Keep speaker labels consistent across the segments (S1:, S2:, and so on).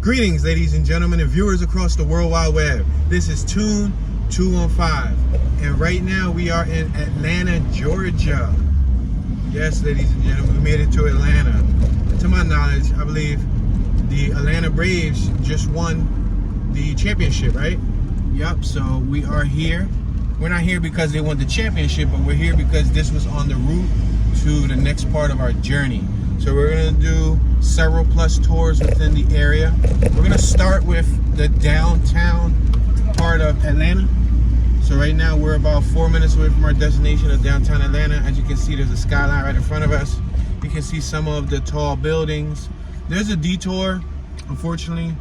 S1: Greetings, ladies and gentlemen, and viewers across the World Wide Web. This is Tune 215, and right now we are in Atlanta, Georgia. Yes, ladies and gentlemen, we made it to Atlanta. To my knowledge, I believe the Atlanta Braves just won the championship, right? Yup, so we are here. We're not here because they won the championship, but we're here because this was on the route to the next part of our journey. So we're gonna do several plus tours within the area. We're gonna start with the downtown part of Atlanta. So right now we're about 4 minutes away from our destination of downtown Atlanta. As you can see, there's a skyline right in front of us. You can see some of the tall buildings. There's a detour. Unfortunately,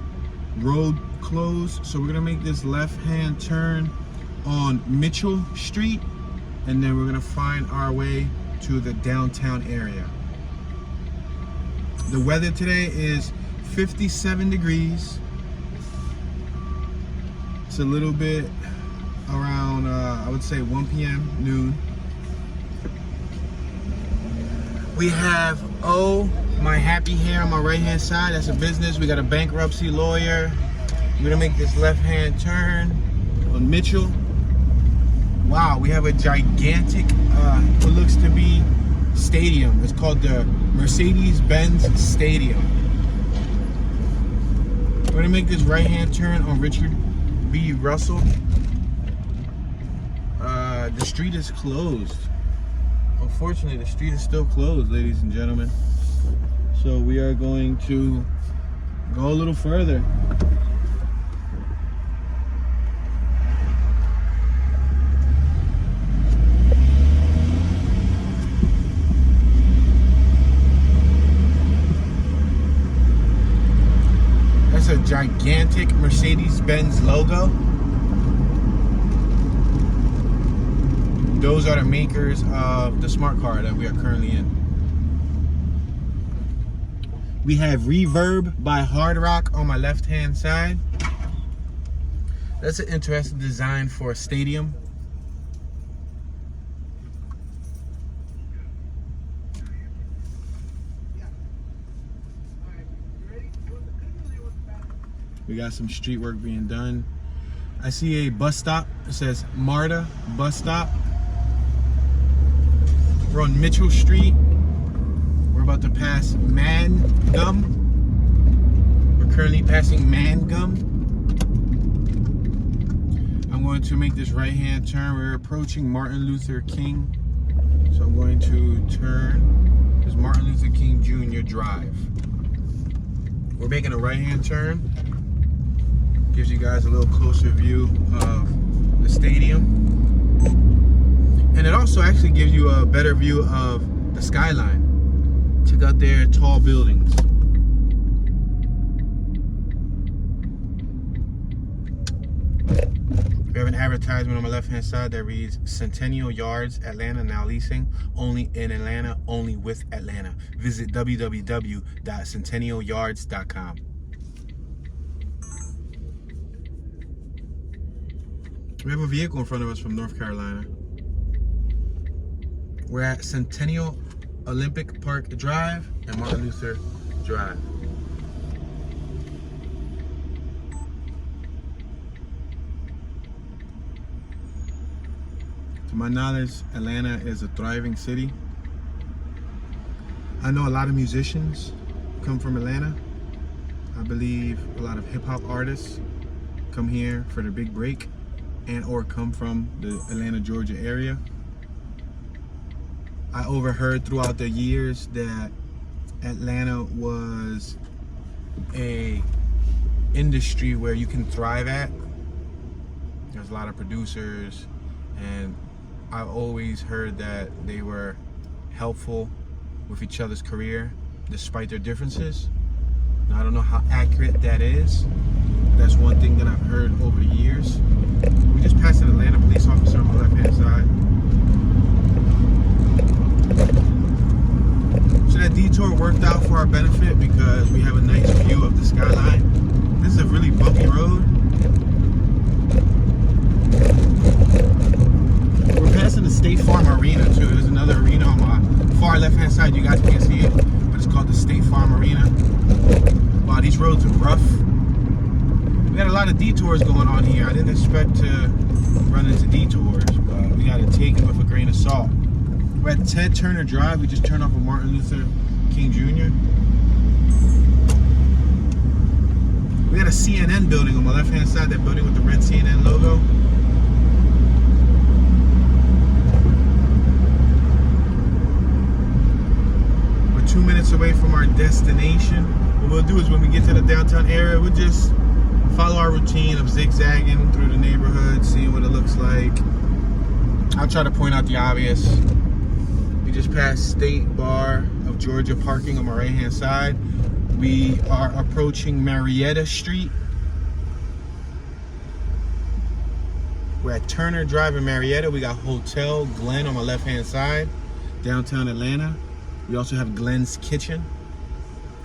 S1: road closed. So we're gonna make this left-hand turn on Mitchell Street, and then we're gonna find our way to the downtown area. The weather today is 57 degrees. It's a little bit around, I would say 1 p.m., noon. We have My Happy Hair on my right-hand side. That's a business. We got a bankruptcy lawyer. We're gonna make this left-hand turn on Mitchell. Wow, we have a gigantic, what looks to be stadium. It's called the Mercedes-Benz Stadium. We're gonna make this right-hand turn on Richard B. Russell. The street is closed. Unfortunately, the street is still closed, ladies and gentlemen. So we are going to go a little further. That's a gigantic Mercedes-Benz logo. Those are the makers of the smart car that we are currently in. We have Reverb by Hard Rock on my left-hand side. That's an interesting design for a stadium. We got some street work being done. I see a bus stop. It says MARTA bus stop. We're on Mitchell Street. We're about to pass Mangum. We're currently passing Mangum. I'm going to make this right-hand turn. We're approaching Martin Luther King. So I'm going to turn. This is Martin Luther King Jr. Drive. We're making a right-hand turn. Gives you guys a little closer view of the stadium. And it also actually gives you a better view of the skyline. Check out their tall buildings. We have an advertisement on my left-hand side that reads, Centennial Yards, Atlanta now leasing, only in Atlanta, only with Atlanta. Visit www.centennialyards.com. We have a vehicle in front of us from North Carolina. We're at Centennial Olympic Park Drive and Martin Luther Drive. To my knowledge, Atlanta is a thriving city. I know a lot of musicians come from Atlanta. I believe a lot of hip-hop artists come here for their big break and or come from the Atlanta, Georgia area. I overheard throughout the years that Atlanta was a industry where you can thrive at. There's a lot of producers, and I've always heard that they were helpful with each other's career despite their differences. Now, I don't know how accurate that is. That's one thing that I've heard over the years. We just passed an Atlanta police officer on the left-hand side. So that detour worked out for our benefit because we have a nice view of the skyline. This is a really bumpy road. We're passing the State Farm Arena too. There's another arena on my far left-hand side. You guys can't see it, but it's called the State Farm Arena. Wow, these roads are rough. We got a lot of detours going on here. I didn't expect to run into detours, but we got to take it with a grain of salt. We're at Ted Turner Drive. We just turned off of Martin Luther King Jr. We got a CNN building on my left-hand side, that building with the red CNN logo. We're 2 minutes away from our destination. What we'll do is when we get to the downtown area, we'll just follow our routine of zigzagging through the neighborhood, seeing what it looks like. I'll try to point out the obvious. We just passed State Bar of Georgia parking on my right-hand side. We are approaching Marietta Street. We're at Turner Drive in Marietta. We got Hotel Glen on my left-hand side, downtown Atlanta. We also have Glen's Kitchen.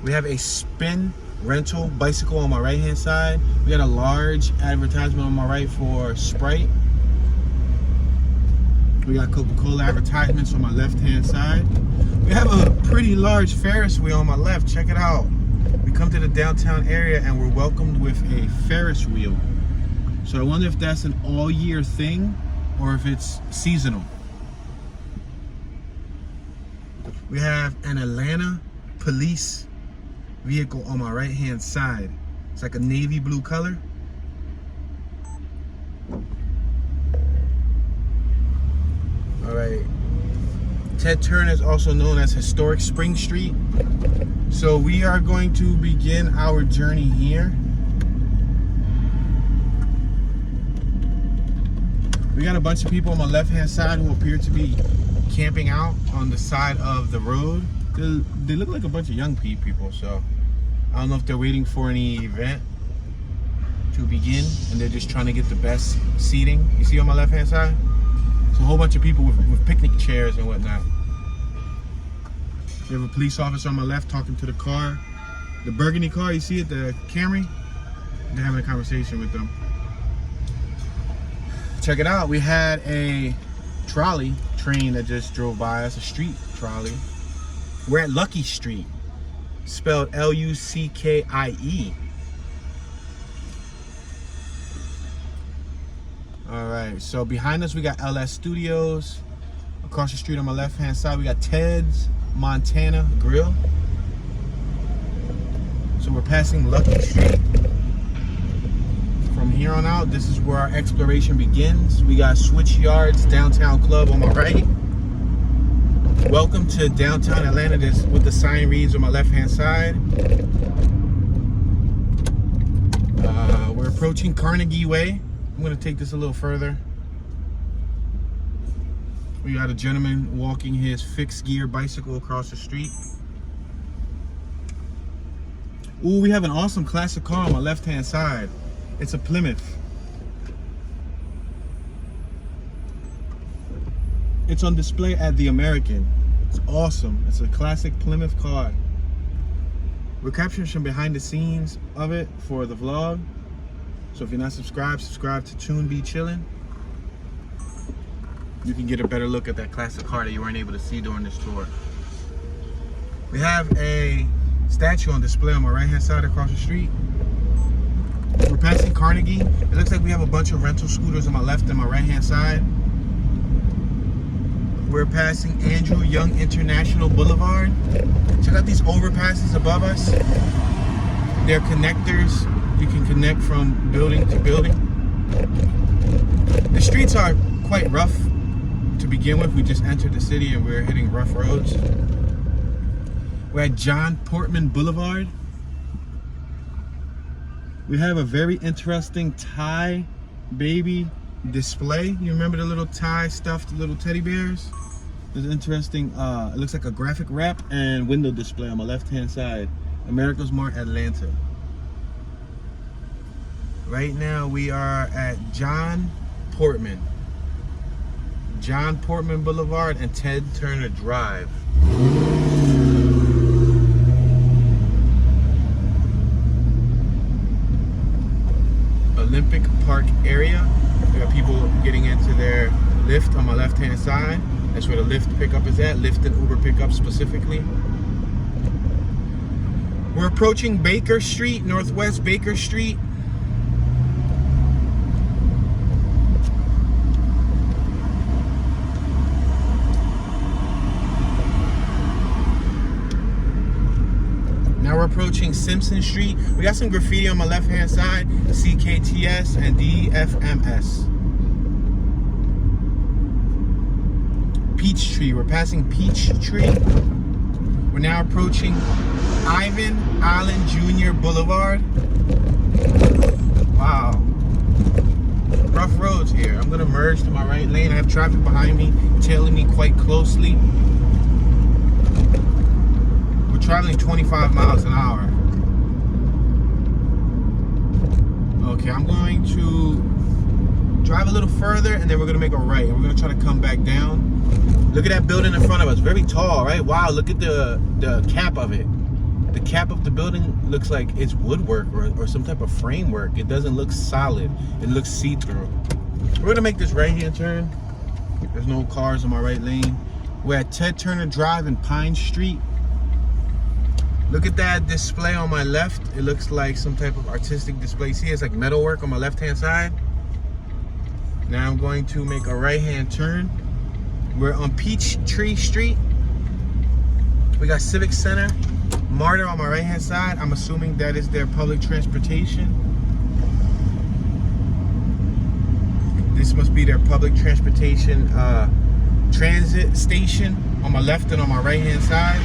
S1: We have a spin rental bicycle on my right-hand side. We got a large advertisement on my right for Sprite. We got Coca-Cola advertisements on my left-hand side. We have a pretty large Ferris wheel on my left. Check it out. We come to the downtown area and we're welcomed with a Ferris wheel. So I wonder if that's an all-year thing or if it's seasonal. We have an Atlanta police vehicle on my right-hand side. It's like a navy blue color. All right. Ted Turner is also known as Historic Spring Street. So we are going to begin our journey here. We got a bunch of people on my left-hand side who appear to be camping out on the side of the road. They look like a bunch of young people, so I don't know if they're waiting for any event to begin and they're just trying to get the best seating. You see on my left-hand side? A whole bunch of people with picnic chairs and whatnot. We have a police officer on my left talking to the car. The burgundy car, you see it, the Camry? They're having a conversation with them. Check it out. We had a trolley train that just drove by us, a street trolley. We're at Lucky Street, spelled L-U-C-K-I-E. All right, so behind us we got LS Studios. Across the street on my left-hand side we got Ted's Montana Grill. So we're passing Lucky Street. From here on out, this is where our exploration begins. We got Switch Yards Downtown Club on my right. Welcome to downtown Atlanta, this with the sign reads on my left-hand side. We're approaching Carnegie Way. I'm gonna take this a little further. We got a gentleman walking his fixed gear bicycle across the street. Ooh, we have an awesome classic car on my left-hand side. It's a Plymouth. It's on display at the American. It's awesome. It's a classic Plymouth car. We're capturing some behind the scenes of it for the vlog. So if you're not subscribed, subscribe to Tune Be Chillin'. You can get a better look at that classic car that you weren't able to see during this tour. We have a statue on display on my right-hand side across the street. We're passing Carnegie. It looks like we have a bunch of rental scooters on my left and my right-hand side. We're passing Andrew Young International Boulevard. Check out these overpasses above us. They're connectors. You can connect from building to building. The streets are quite rough to begin with. We just entered the city and we're hitting rough roads. We're at John Portman Boulevard. We have a very interesting Thai baby display. You remember the little Thai stuffed little teddy bears? There's interesting, it looks like a graphic wrap and window display on my left-hand side. America's Mart Atlanta. Right now we are at John Portman Boulevard and Ted Turner Drive. Olympic Park area. We got people getting into their lift on my left-hand side. That's where the Lyft pickup is at, Lyft and Uber pickup specifically. We're approaching Baker Street, Northwest Baker Street. Now we're approaching Simpson Street. We got some graffiti on my left-hand side, CKTS and DFMS. Peachtree, we're passing Peachtree. We're now approaching Ivan Allen Jr. Boulevard. Wow. Rough roads here. I'm gonna merge to my right lane. I have traffic behind me, tailing me quite closely. We're traveling 25 miles an hour. Okay, I'm going to drive a little further and then we're gonna make a right. And we're gonna try to come back down. Look at that building in front of us, very tall, right? Wow, look at the cap of it. The cap of the building looks like it's woodwork or some type of framework. It doesn't look solid. It looks see-through. We're gonna make this right-hand turn. There's no cars on my right lane. We're at Ted Turner Drive and Pine Street. Look at that display on my left. It looks like some type of artistic display. See, it's like metalwork on my left-hand side. Now I'm going to make a right-hand turn. We're on Peachtree Street. We got Civic Center, Martyr on my right-hand side. I'm assuming that is their public transportation. This must be their public transportation transit station on my left and on my right-hand side.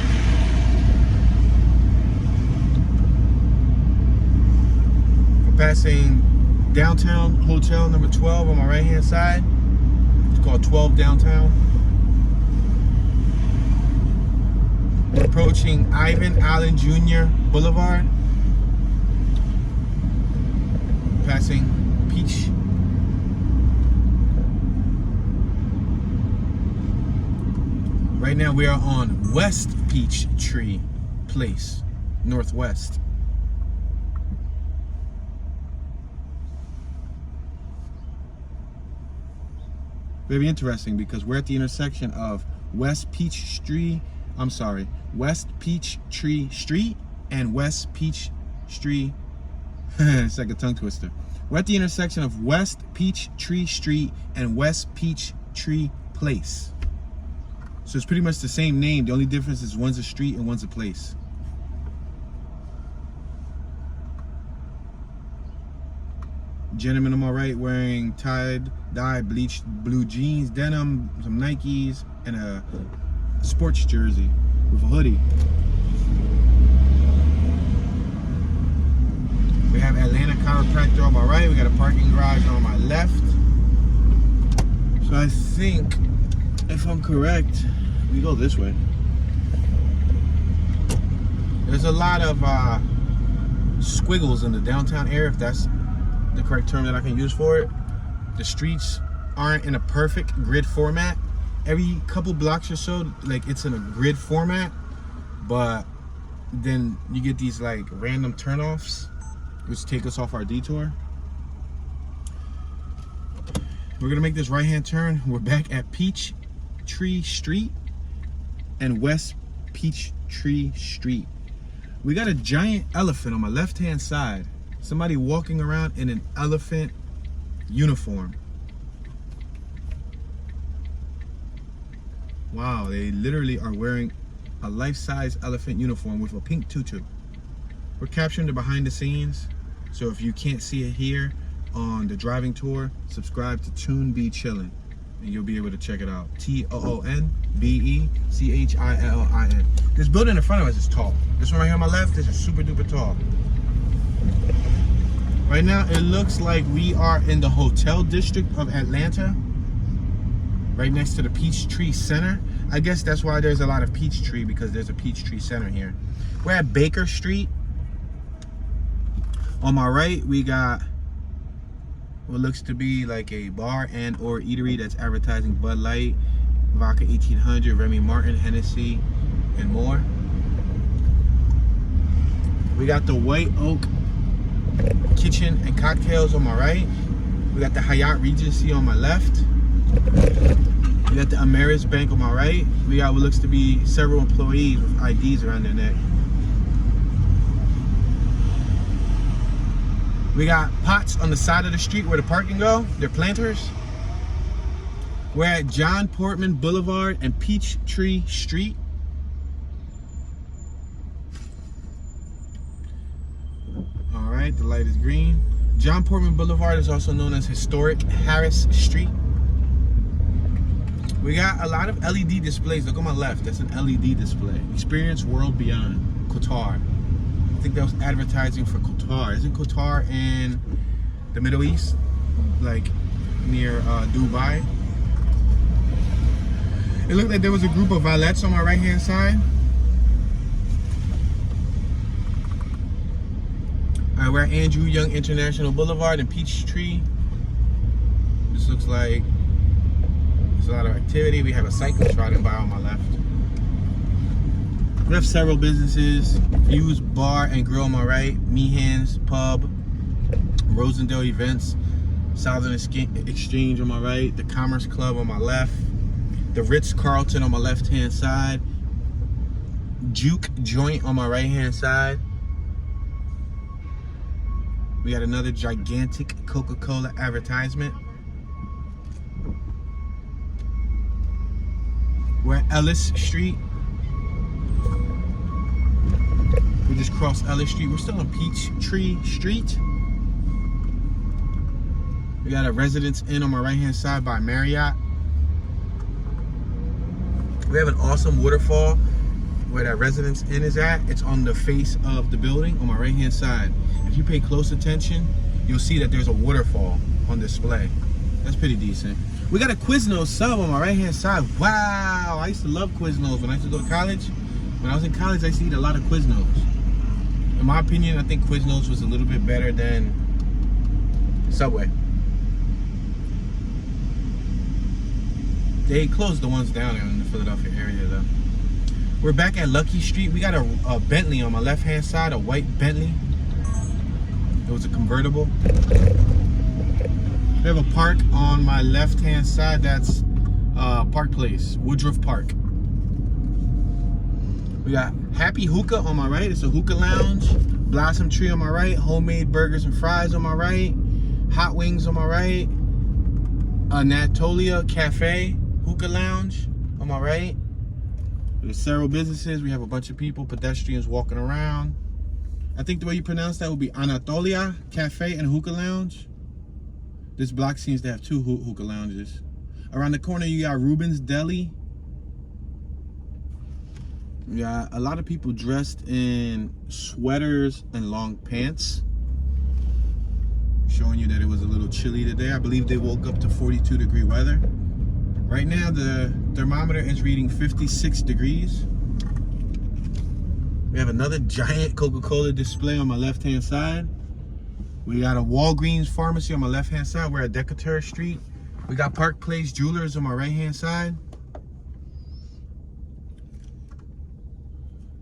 S1: We're passing Downtown Hotel number 12 on my right-hand side. It's called 12 Downtown. We're approaching Ivan Allen Jr. Boulevard. Passing Peach. Right now we are on West Peachtree Place, Northwest. Very interesting because we're at the intersection of West Peachtree Street and West Peachtree. It's like a tongue twister. We're at the intersection of West Peachtree Street and West Peachtree Place. So it's pretty much the same name. The only difference is one's a street and one's a place. Gentleman on my right wearing tie-dye bleached blue jeans, denim, some Nikes, and a sports jersey with a hoodie. We have Atlanta Chiropractor on my right. We got a parking garage on my left. So I think, if I'm correct, we go this way. There's a lot of squiggles in the downtown area, if that's the correct term that I can use for it. The streets aren't in a perfect grid format. Every couple blocks or so, like, it's in a grid format, but then you get these like random turnoffs which take us off our detour. We're gonna make this right-hand turn. We're back at Peachtree Street and West Peachtree Street. We got a giant elephant on my left-hand side. Somebody walking around in an elephant uniform. Wow, they literally are wearing a life-size elephant uniform with a pink tutu. We're capturing the behind the scenes, so if you can't see it here on the driving tour, subscribe to Toon Be Chillin' and you'll be able to check it out. TOONBECHILLIN. This building in front of us is tall. This one right here on my left, this is super duper tall. Right now it looks like we are in the Hotel District of Atlanta, right next to the Peachtree Center. I guess that's why there's a lot of Peachtree, because there's a Peachtree Center here. We're at Baker Street. On my right, we got what looks to be like a bar and or eatery that's advertising Bud Light, Vodka 1800, Remy Martin, Hennessy, and more. We got the White Oak Kitchen and Cocktails on my right. We got the Hyatt Regency on my left. We got the Ameris Bank on my right. We got what looks to be several employees with IDs around their neck. We got pots on the side of the street where the parking go. They're planters. We're at John Portman Boulevard and Peachtree Street. right, the light is green. John Portman Boulevard is also known as historic Harris Street. We got a lot of LED displays. Look on my left, that's an LED display. Experience World Beyond, Qatar. I think that was advertising for Qatar. Isn't Qatar in the Middle East? Like near Dubai? It looked like there was a group of valets on my right hand side. Alright, we're at Andrew Young International Boulevard in Peachtree. This looks like there's a lot of activity. We have a cyclist riding by on my left. We have several businesses. Views Bar and Grill on my right. Meehan's Pub. Rosendale Events. Southern Exchange on my right. The Commerce Club on my left. The Ritz-Carlton on my left-hand side. Juke Joint on my right-hand side. We got another gigantic Coca-Cola advertisement. We're at Ellis Street. We just crossed Ellis Street. We're still on Peachtree Street. We got a Residence Inn on my right-hand side by Marriott. We have an awesome waterfall where that Residence Inn is at. It's on the face of the building on my right-hand side. If you pay close attention, you'll see that there's a waterfall on display. That's pretty decent. We got a Quiznos sub on my right-hand side. Wow, I used to love Quiznos when I used to go to college. When I was in college, I used to eat a lot of Quiznos. In my opinion, I think Quiznos was a little bit better than Subway. They closed the ones down in the Philadelphia area though. We're back at Lucky Street. We got a Bentley on my left-hand side, a white Bentley. It was a convertible. We have a park on my left-hand side. That's Park Place, Woodruff Park. We got Happy Hookah on my right. It's a hookah lounge. Blossom Tree on my right. Homemade burgers and fries on my right. Hot wings on my right. Anatolia Cafe hookah lounge on my right. There's several businesses. We have a bunch of people, pedestrians walking around. I think the way you pronounce that would be Anatolia Cafe and Hookah Lounge. This block seems to have two hookah lounges. Around the corner, you got Ruben's Deli. You got a lot of people dressed in sweaters and long pants. Showing you that it was a little chilly today. I believe they woke up to 42-degree weather. Right now, the thermometer is reading 56 degrees. We have another giant Coca-Cola display on my left-hand side. We got a Walgreens pharmacy on my left-hand side. We're at Decatur Street. We got Park Place Jewelers on my right-hand side.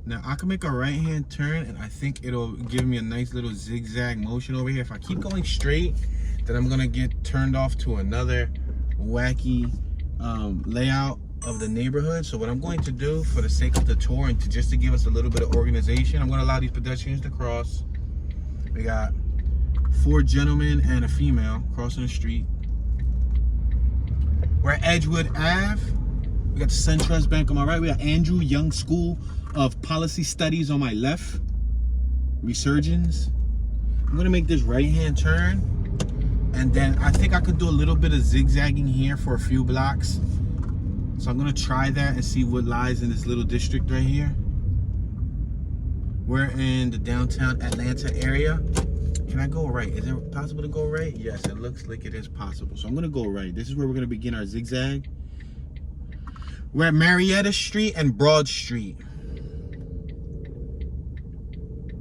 S1: Now, I can make a right-hand turn, and I think it'll give me a nice little zigzag motion over here. If I keep going straight, then I'm gonna get turned off to another wacky layout of the neighborhood. So what I'm going to do for the sake of the tour and just to give us a little bit of organization, I'm going to allow these pedestrians to cross. We got 4 gentlemen and a female crossing the street. We're at Edgewood Ave. We got the SunTrust Bank on my right. We got Andrew Young School of Policy Studies on my left. Resurgence. I'm going to make this right-hand turn. And then I think I could do a little bit of zigzagging here for a few blocks. So I'm gonna try that and see what lies in this little district right here. We're in the downtown Atlanta area. Can I go right? Is it possible to go right? Yes, it looks like it is possible. So I'm gonna go right. This is where we're gonna begin our zigzag. We're at Marietta Street and Broad Street.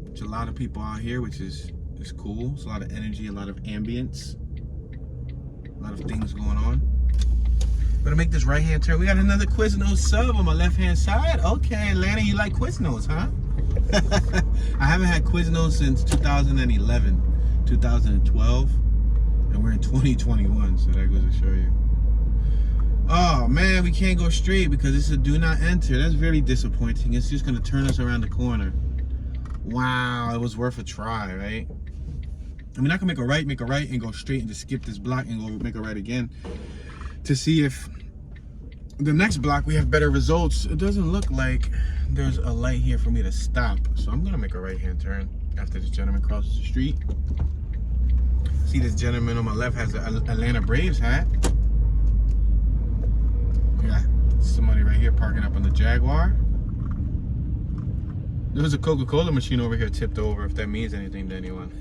S1: There's a lot of people out here, which is cool. There's a lot of energy, a lot of ambience. A lot of things going on. I'm gonna make this right-hand turn. We got another Quiznos sub on my left-hand side. Okay, Atlanta, you like Quiznos, huh? I haven't had Quiznos since 2011, 2012, and we're in 2021, so that goes to show you. Oh man, we can't go straight because it's a do not enter. That's very disappointing. It's just gonna turn us around the corner. Wow, it was worth a try, right? I mean, I can make a right, and go straight and just skip this block and go make a right again to see if The next block, we have better results. It doesn't look like there's a light here for me to stop. So I'm gonna make a right-hand turn after this gentleman crosses the street. See, this gentleman on my left has an Atlanta Braves hat. We got somebody right here parking up on the Jaguar. There was a Coca-Cola machine over here tipped over, if that means anything to anyone.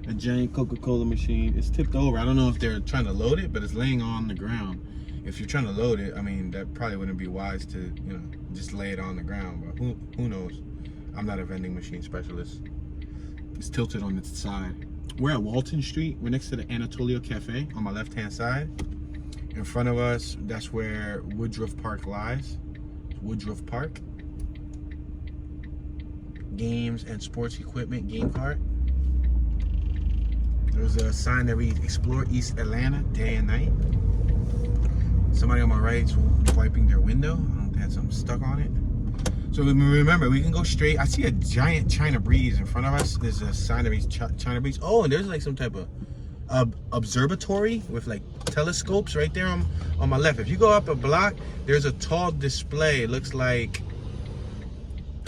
S1: A giant Coca-Cola machine. It's tipped over. I don't know if they're trying to load it, but it's laying on the ground. If you're trying to load it, I mean, that probably wouldn't be wise to, you know, just lay it on the ground. But who knows? I'm not a vending machine specialist. It's tilted on its side. We're at Walton Street. We're next to the Anatolio Cafe on my left-hand side. In front of us, that's where Woodruff Park lies. Woodruff Park. Games and sports equipment game cart. There's a sign that reads Explore East Atlanta day and night. Somebody on my right's wiping their window. I don't know if they had something stuck on it. So remember, we can go straight. I see a giant China Breeze in front of us. There's a sign that reads China Breeze. Oh, and there's like some type of observatory with like telescopes right there on my left. If you go up a block, there's a tall display. It looks like,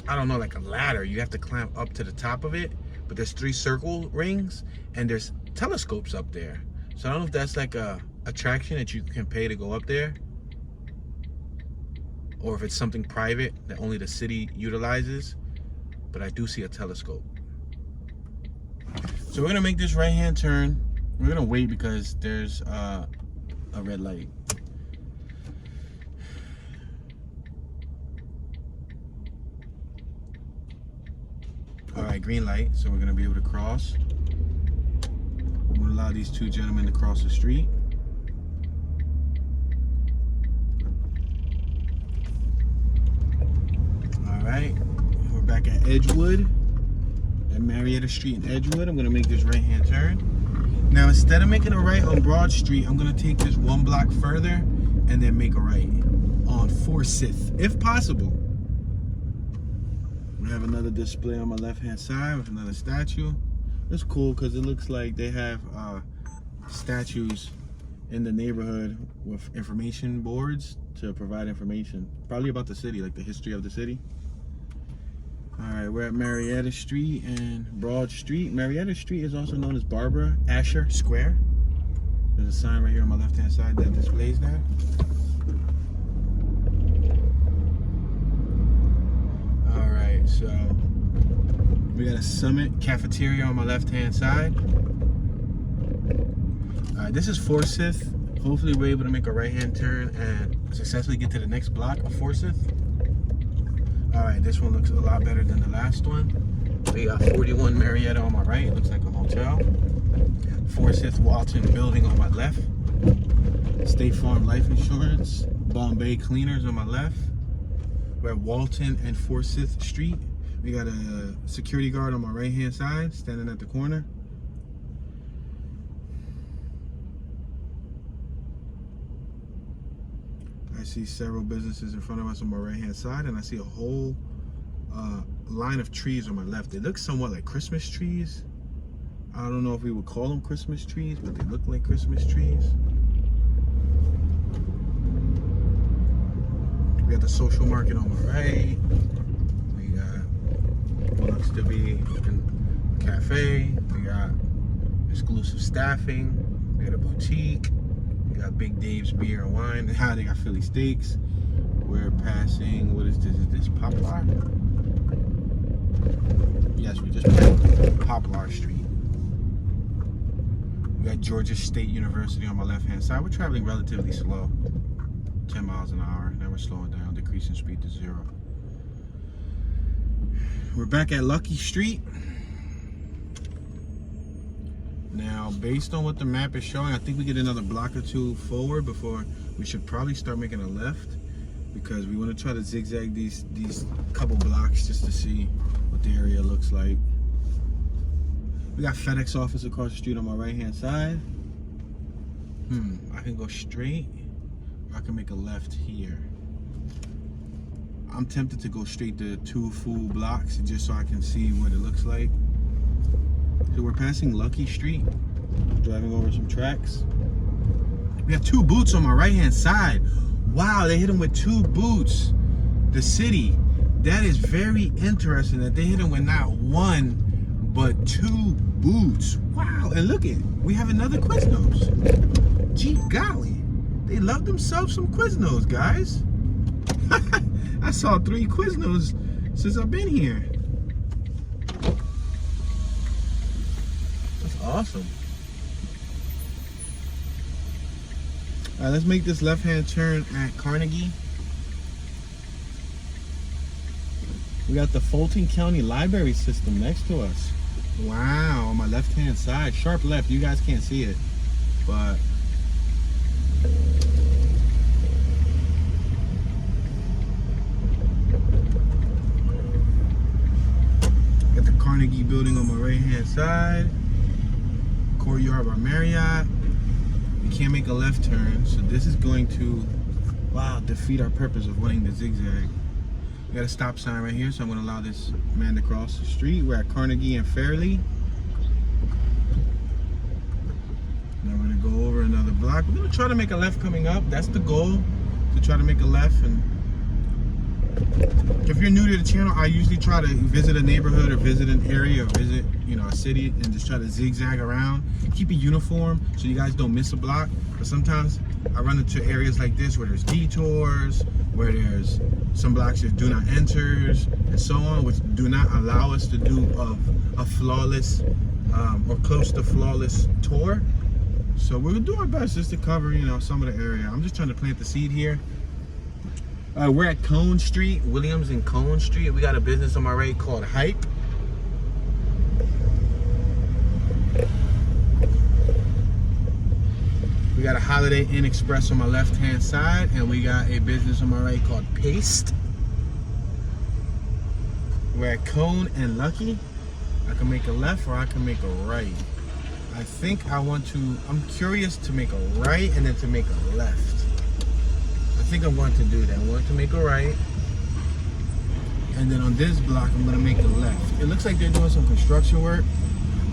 S1: I don't know, like a ladder. You have to climb up to the top of it. But there's 3 circle rings and there's telescopes up there. So I don't know if that's like a attraction that you can pay to go up there, or if it's something private that only the city utilizes. But I do see a telescope. So we're gonna make this right-hand turn. We're gonna wait because there's a red light. All right, green light, so we're gonna be able to cross. I'm gonna allow these 2 gentlemen to cross the street. All right, we're back at Edgewood, at Marietta Street in Edgewood. I'm gonna make this right-hand turn. Now, instead of making a right on Broad Street, I'm gonna take this 1 block further and then make a right on Forsyth, if possible. We have another display on my left-hand side with another statue. It's cool because it looks like they have statues in the neighborhood with information boards to provide information, probably about the city, like the history of the city. All right, we're at Marietta Street and Broad Street. Marietta Street is also known as Barbara Asher Square. There's a sign right here on my left-hand side that displays that. All right, so we got a Summit Cafeteria on my left-hand side. All right, this is Forsyth. Hopefully we're able to make a right-hand turn and successfully get to the next block of Forsyth. All right, this one looks a lot better than the last one. We got 41 Marietta on my right. It looks like a hotel. Forsyth Walton Building on my left. State Farm Life Insurance. Bombay Cleaners on my left. We're at Walton and Forsyth Street. We got a security guard on my right-hand side, standing at the corner. I see several businesses in front of us on my right-hand side, and I see a whole line of trees on my left. They look somewhat like Christmas trees. I don't know if we would call them Christmas trees, but they look like Christmas trees. We got the social market on my right. We got what looks to be a cafe. We got exclusive staffing. We got a boutique. We got Big Dave's Beer and Wine. They got Philly Steaks. We're passing, what is this? Is this Poplar? Yes, we just passed Poplar Street. We got Georgia State University on my left-hand side. We're traveling relatively slow, 10 miles an hour. Now we're slowing down, decreasing speed to 0. We're back at Lucky Street. Now, based on what the map is showing, I think we get another block or 2 forward before we should probably start making a left, because we want to try to zigzag these couple blocks just to see what the area looks like. We got FedEx office across the street on my right-hand side. I can go straight, or I can make a left here. I'm tempted to go straight to 2 full blocks just so I can see what it looks like. So we're passing Lucky Street, driving over some tracks. We have 2 booths on my right-hand side. Wow, they hit him with 2 boots. The city. That is very interesting that they hit him with not 1, but 2 boots. Wow, and look it, we have another Quiznos. Gee golly, they love themselves some Quiznos, guys. I saw 3 Quiznos since I've been here. That's awesome. All right, let's make this left-hand turn at Carnegie. We got the Fulton County Library System next to us. Wow, on my left-hand side, sharp left. You guys can't see it, but got the Carnegie building on my right-hand side. Courtyard of our Marriott. We can't make a left turn, so this is going to, wow, defeat our purpose of wanting to zigzag. We got a stop sign right here, so I'm going to allow this man to cross the street. We're at Carnegie and Fairlie. Now we're going to go over another block. We're going to try to make a left coming up. That's the goal, to try to make a left. And if you're new to the channel, I usually try to visit a neighborhood or visit an area or visit, you know, a city and just try to zigzag around. Keep it uniform so you guys don't miss a block. But sometimes I run into areas like this where there's detours, where there's some blocks that do not enters, and so on, which do not allow us to do a flawless or close to flawless tour. So we'll do our best just to cover, you know, some of the area. I'm just trying to plant the seed here. We're at Cone Street, Williams and Cone Street. We got a business on my right called Hype. We got a Holiday Inn Express on my left-hand side, and we got a business on my right called Paste. We're at Cone and Lucky. I can make a left or I can make a right. I think I'm curious to make a right and then to make a left. I think I'm going to do that. I'm going to make a right, and then on this block I'm going to make a left. It looks like they're doing some construction work.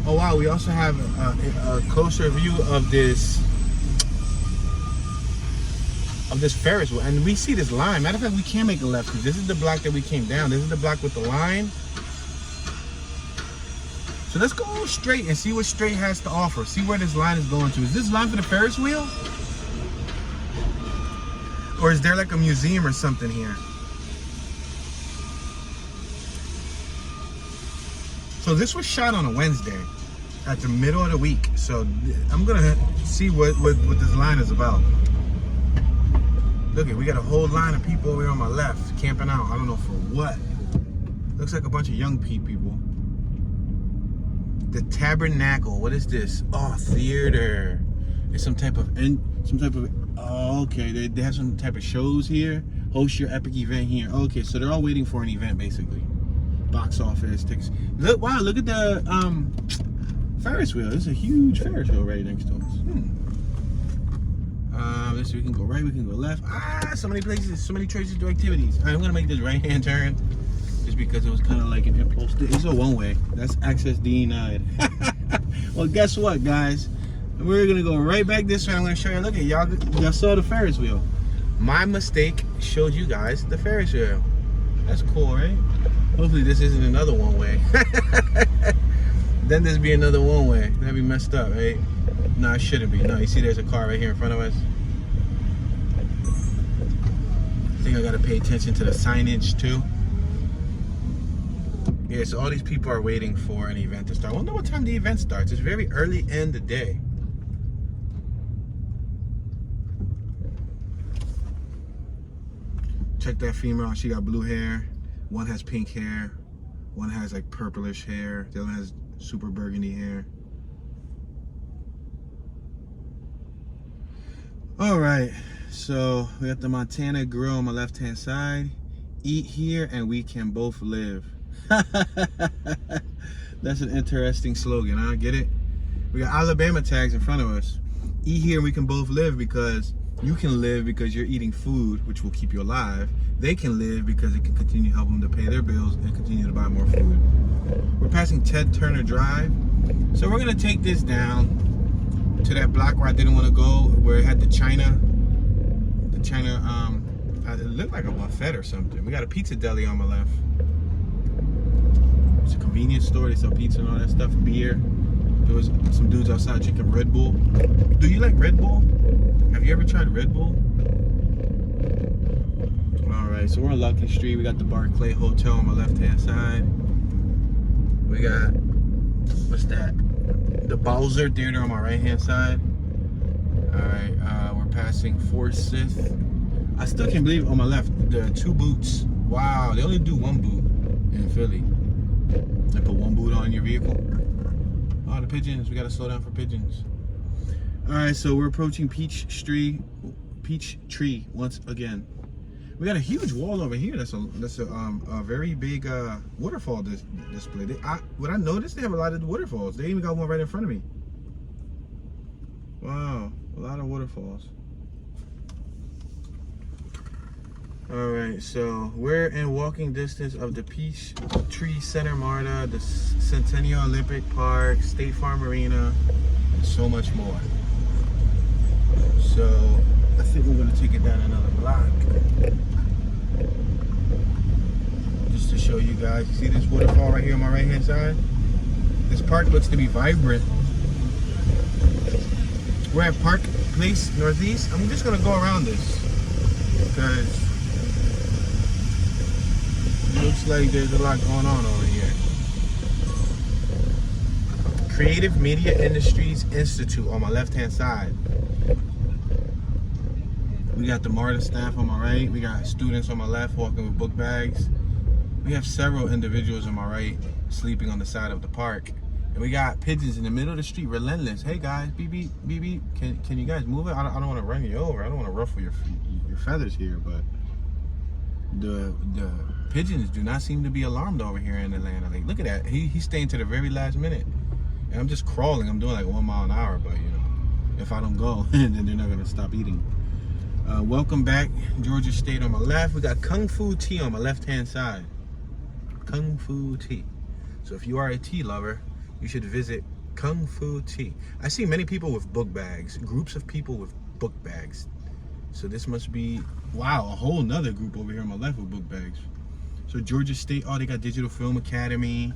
S1: Oh wow, we also have a closer view of this Ferris wheel, and we see this line. Matter of fact, we can make a left because this is the block that we came down. This is the block with the line. So let's go straight and see what straight has to offer. See where this line is going to. Is this line for the Ferris wheel? Or is there like a museum or something here? So this was shot on a Wednesday at the middle of the week. So I'm gonna see what this line is about. Look, we got a whole line of people over here on my left, camping out. I don't know for what. Looks like a bunch of young people. The Tabernacle, what is this? Oh, theater. It's some type of, oh, okay, they have some type of shows here. Host your epic event here. Okay, so they're all waiting for an event, basically. Box office, tickets. Look, wow, look at the Ferris wheel. There's a huge Ferris wheel right next to us. Let's see, we can go right, we can go left. So many places, so many traces to activities. All right, I'm gonna make this right-hand turn just because it was kind of like an impulse. It's a one-way. That's access denied. Well, guess what, guys? We're gonna go right back this way. I'm gonna show you. Look at y'all saw the Ferris wheel. My mistake showed you guys the Ferris wheel. That's cool, right? Hopefully this isn't another one-way. Then there's be another one-way. That'd be messed up, right? No, it shouldn't be. No, you see there's a car right here in front of us. I think I gotta pay attention to the signage too. Yeah, so all these people are waiting for an event to start. I wonder what time the event starts. It's very early in the day. Check that female, she got blue hair. One has pink hair. One has like purplish hair. The other has super burgundy hair. All right, so we got the Montana Grill on my left-hand side. Eat here and we can both live. That's an interesting slogan, huh? Get it? We got Alabama tags in front of us. Eat here and we can both live because you can live because you're eating food, which will keep you alive. They can live because it can continue to help them to pay their bills and continue to buy more food. We're passing Ted Turner Drive. So we're gonna take this down to that block where I didn't want to go, where it had the China China, it looked like a buffet or something. We got a pizza deli on my left. It's a convenience store. They sell pizza and all that stuff, beer. There was some dudes outside drinking Red Bull. Do you like Red Bull? Have you ever tried Red Bull? Alright, so we're on Lucky Street. We got the Barclay Hotel on my left-hand side. We got, what's that? The Bowser Theater on my right-hand side. Alright, we're passing Forsyth. I still can't believe on my left, the 2 boots. Wow, they only do 1 boot in Philly. They put 1 boot on your vehicle. Oh, the pigeons. We gotta slow down for pigeons. Alright, so we're approaching Peachtree once again. We got a huge wall over here. That's a very big waterfall display. What I noticed, they have a lot of waterfalls. They even got one right in front of me. Wow, a lot of waterfalls. All right, so we're in walking distance of the Peachtree Center MARTA, the Centennial Olympic Park, State Farm Arena, and so much more. So I think we're gonna take it down another block. Just to show you guys, you see this waterfall right here on my right hand side? This park looks to be vibrant. We're at Park Place Northeast. I'm just gonna go around this because it looks like there's a lot going on over here. Creative Media Industries Institute on my left-hand side. We got the MARTA staff on my right. We got students on my left walking with book bags. We have several individuals on my right sleeping on the side of the park. And we got pigeons in the middle of the street, relentless. Hey guys, beep, beep, beep, beep. Can you guys move it? I don't want to run you over. I don't want to ruffle your feathers here, but the pigeons do not seem to be alarmed over here in Atlanta. Like, look at that. He's staying to the very last minute. And I'm just crawling. I'm doing like 1 mile an hour, but you know, if I don't go, then they're not gonna stop eating. Welcome back, Georgia State on my left. We got Kung Fu Tea on my left-hand side. Kung Fu Tea. So if you are a tea lover, you should visit Kung Fu Tea. I see many people with book bags, groups of people with book bags. So this must be, wow, a whole nother group over here on my left with book bags. So Georgia State, oh, they got Digital Film Academy.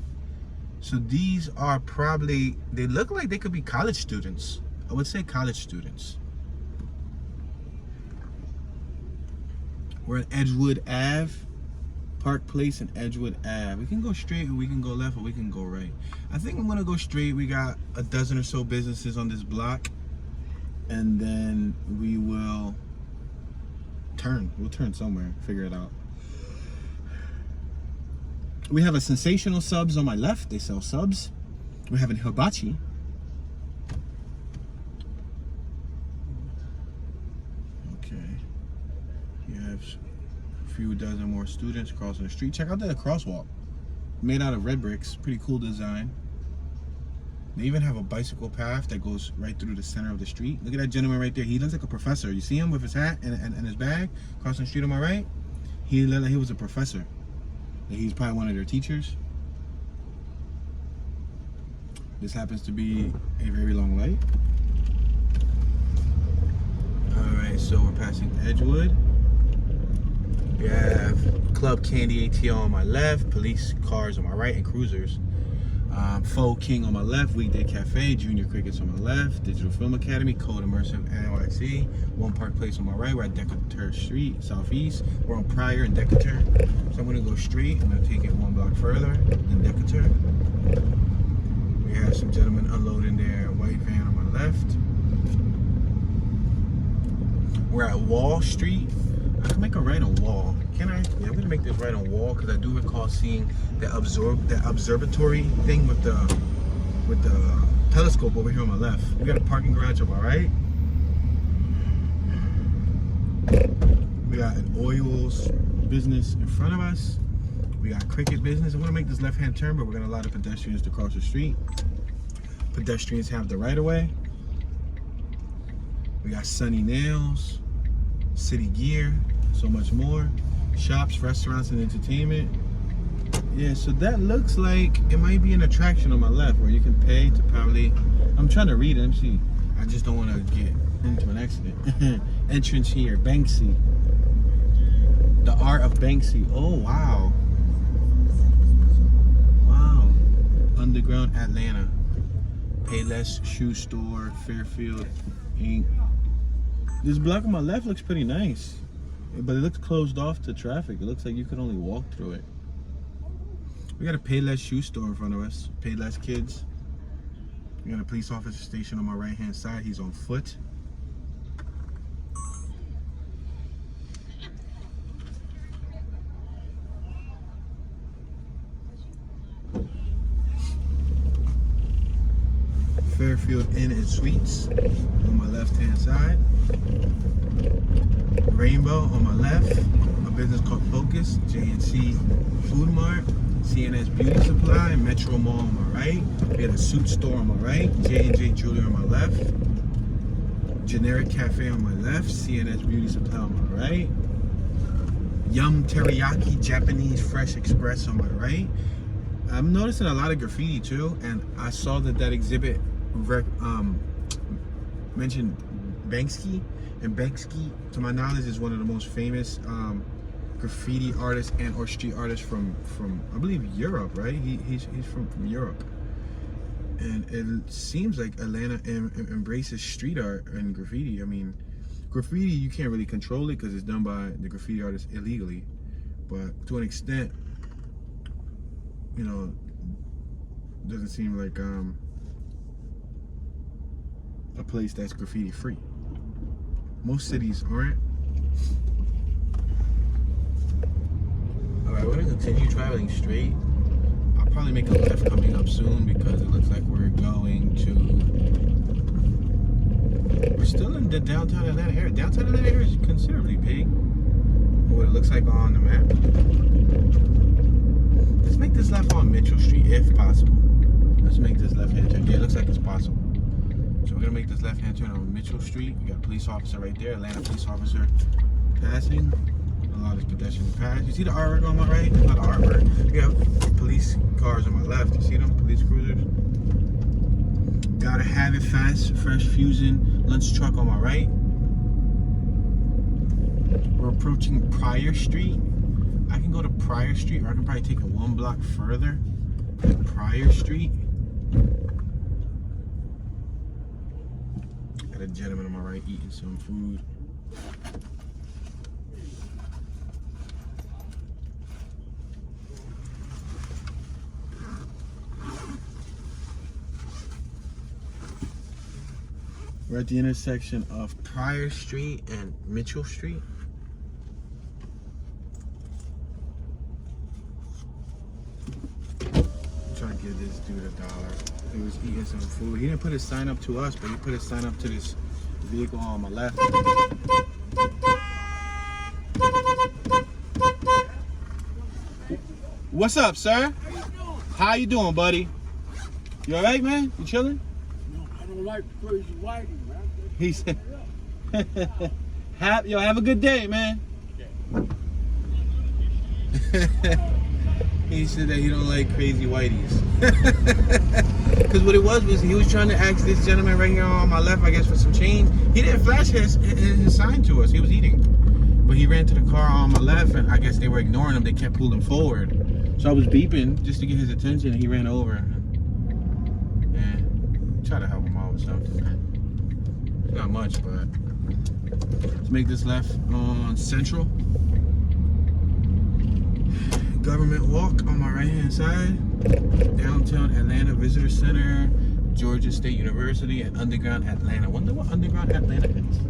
S1: So these are probably, they look like they could be college students. I would say college students. We're at Edgewood Ave, Park Place and Edgewood Ave. We can go straight or we can go left or we can go right. I think I'm gonna go straight. We got a dozen or so businesses on this block. And then we will turn. We'll turn somewhere, figure it out. We have a Sensational Subs on my left. They sell subs. We're having hibachi. Okay. You have a few dozen more students crossing the street. Check out that crosswalk. Made out of red bricks. Pretty cool design. They even have a bicycle path that goes right through the center of the street. Look at that gentleman right there. He looks like a professor. You see him with his hat and his bag crossing the street on my right? He looked like he was a professor. He's probably one of their teachers. This happens to be a very long light. Alright, so we're passing Edgewood. We have Club Candy ATL on my left, police cars on my right, and cruisers. Faux King on my left, Weekday Cafe, Junior Crickets on my left, Digital Film Academy, Code Immersive NYC, One Park Place on my right. We're at Decatur Street, Southeast. We're on Pryor and Decatur. So I'm gonna go straight. I'm gonna take it 1 block further than Decatur. We have some gentlemen unloading their white van on my left. We're at Wall Street. I can make a right on Wall. Can I? Yeah, I'm gonna make this right on Wall because I do recall seeing the observatory thing with the telescope over here on my left. We got a parking garage on my right. We got an oils business in front of us. We got cricket business. I'm gonna make this left-hand turn, but we're gonna allow the pedestrians to cross the street. Pedestrians have the right of way. We got Sunny Nails, City Gear, so much more. Shops, restaurants, and entertainment. Yeah, so that looks like it might be an attraction on my left where you can pay to probably, I'm trying to read it, let me see. I just don't want to get into an accident. Entrance here, Banksy. The art of Banksy. Oh, wow. Wow. Underground Atlanta. Payless Shoe Store, Fairfield Inc. This block on my left looks pretty nice, but it looks closed off to traffic. It looks like you could only walk through it. We got a Payless Shoe Store in front of us. Payless Kids. We got a police officer station on my right hand side. He's on foot. Fairfield Inn and Suites on my left hand side. Rainbow on my left. A business called Focus. J&C Food Mart. CNS Beauty Supply. Metro Mall on my right. We had a suit store on my right. J&J Jewelry on my left. Generic Cafe on my left. CNS Beauty Supply on my right. Yum Teriyaki Japanese Fresh Express on my right. I'm noticing a lot of graffiti too, and I saw that exhibit mentioned Banksy, and Banksy, to my knowledge, is one of the most famous graffiti artists and or street artists from I believe Europe, right? He's from Europe, and it seems like Atlanta embraces street art and graffiti. I mean, graffiti, you can't really control it because it's done by the graffiti artists illegally, but to an extent, you know, doesn't seem like a place that's graffiti free. Most cities aren't. Alright, we're gonna continue traveling straight. I'll probably make a left coming up soon because it looks like we're going to... We're still in the downtown Atlanta area. Downtown Atlanta area is considerably big for what it looks like on the map. Let's make this left on Mitchell Street if possible. Let's make this left-hand turn. Yeah, it looks like it's possible. So we're gonna make this left-hand turn on Mitchell Street. We got a police officer right there, Atlanta police officer passing. Allow this pedestrian to pass. You see the artwork on my right? It's not artwork. We have police cars on my left. You see them? Police cruisers. Gotta have it fast. Fresh Fusion lunch truck on my right. We're approaching Pryor Street. I can go to Pryor Street, or I can probably take it one block further to Pryor Street. Got a gentleman on my right eating some food. We're at the intersection of Pryor Street and Mitchell Street. Trying to give this dude $1. He was eating some food. He didn't put his sign up to us, but he put his sign up to this vehicle on my left. What's up, sir? How you doing, buddy? You all right, man? You chilling?
S2: No, I don't like crazy whiting, man.
S1: He said, have a good day, man. He said that he don't like crazy whiteys. Because what it was he was trying to ask this gentleman right here on my left, I guess, for some change. He didn't flash his sign to us. He was eating. But he ran to the car on my left, and I guess they were ignoring him. They kept pulling forward. So I was beeping just to get his attention, and he ran over. And try to help him out with something. It's not much, but let's make this left on Central. Government Walk on my right hand side. Downtown Atlanta Visitor Center, Georgia State University, and Underground Atlanta. I wonder what Underground Atlanta is.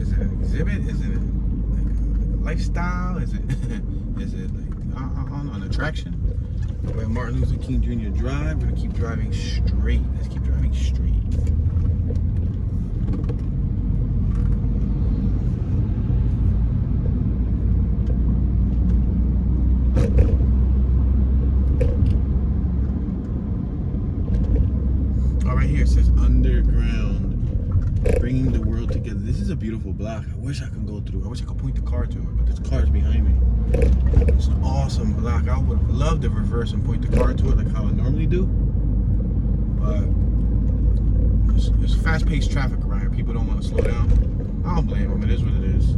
S1: Is it an exhibit? Is it like a lifestyle? Is it like an attraction? We're at Martin Luther King Jr. Drive. We're gonna keep driving straight. Let's keep driving straight. Here it says underground, bringing the world together. This is a beautiful block. I wish I could go through. I wish I could point the car to it, but this car is behind me. It's an awesome block. I would love to reverse and point the car to it like how I normally do, but There's fast-paced traffic around here. People don't want to slow down. I don't blame them. It is what it is.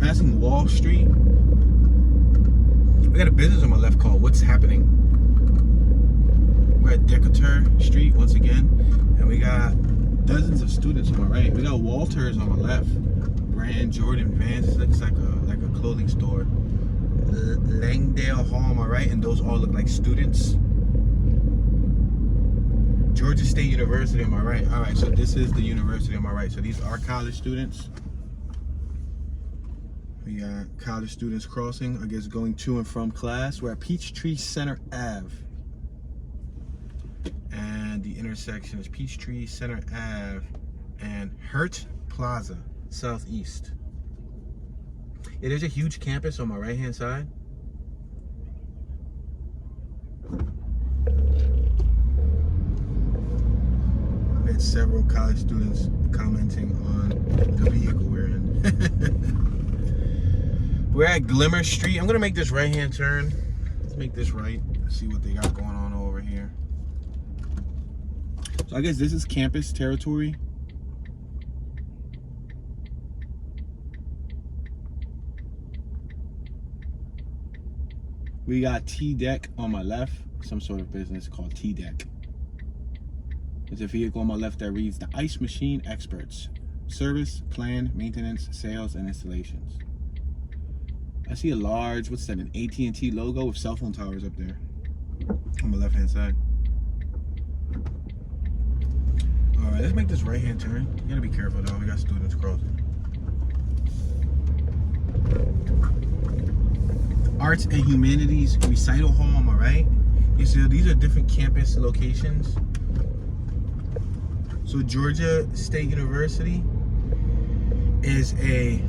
S1: Passing Wall Street. We got a business on my left called What's Happening. We're at Decatur Street once again, and we got dozens of students on my right. We got Walters on my left. Brand Jordan Vans. It looks like a clothing store. Langdale Hall on my right, and those all look like students. Georgia State University on my right. All right, so this is the university on my right. So these are college students. We got college students crossing, I guess, going to and from class. We're at Peachtree Center Ave. And the intersection is Peachtree Center Ave and Hurt Plaza, southeast. Yeah, there's a huge campus on my right-hand side. We had several college students commenting on the vehicle we're in. We're at Glimmer Street. I'm gonna make this right-hand turn. Let's make this right. See what they got going on over here. So I guess this is campus territory. We got T-Deck on my left. Some sort of business called T-Deck. There's a vehicle on my left that reads the Ice Machine Experts. Service, plan, maintenance, sales, and installations. I see a large, what's that, an AT&T logo with cell phone towers up there on my left-hand side. All right, let's make this right-hand turn. You gotta be careful though, we got students crossing. Arts and Humanities Recital Hall on my right. You see, these are different campus locations. So Georgia State University is a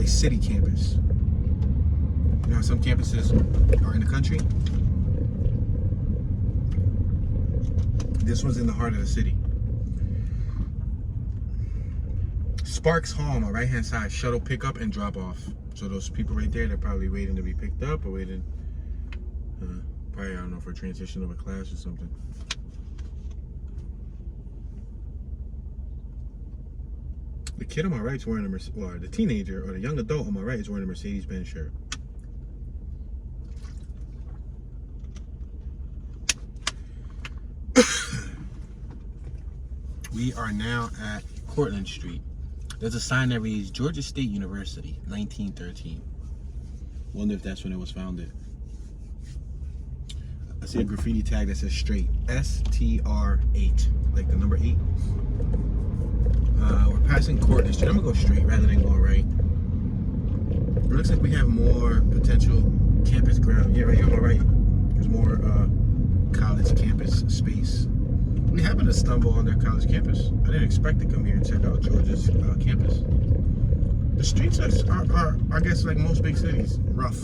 S1: city campus. You know, some campuses are in the country. This one's in the heart of the city. Sparks Hall on my right-hand side, shuttle pickup and drop off. So those people right there, they're probably waiting to be picked up or waiting, probably, I don't know, for a transition of a class or something. The kid on my right is wearing a or the teenager or the young adult on my right is wearing a Mercedes-Benz shirt. We are now at Cortlandt Street. There's a sign that reads Georgia State University, 1913. Wonder if that's when it was founded. I see a graffiti tag that says straight, STR8, like the number 8. We're passing Cortlandt Street. I'm gonna go straight rather than going right. It looks like we have more potential campus ground. Yeah, right here on my right. There's more college campus space. We happened to stumble on their college campus. I didn't expect to come here and check out Georgia's campus. The streets are, I guess, like most big cities, rough.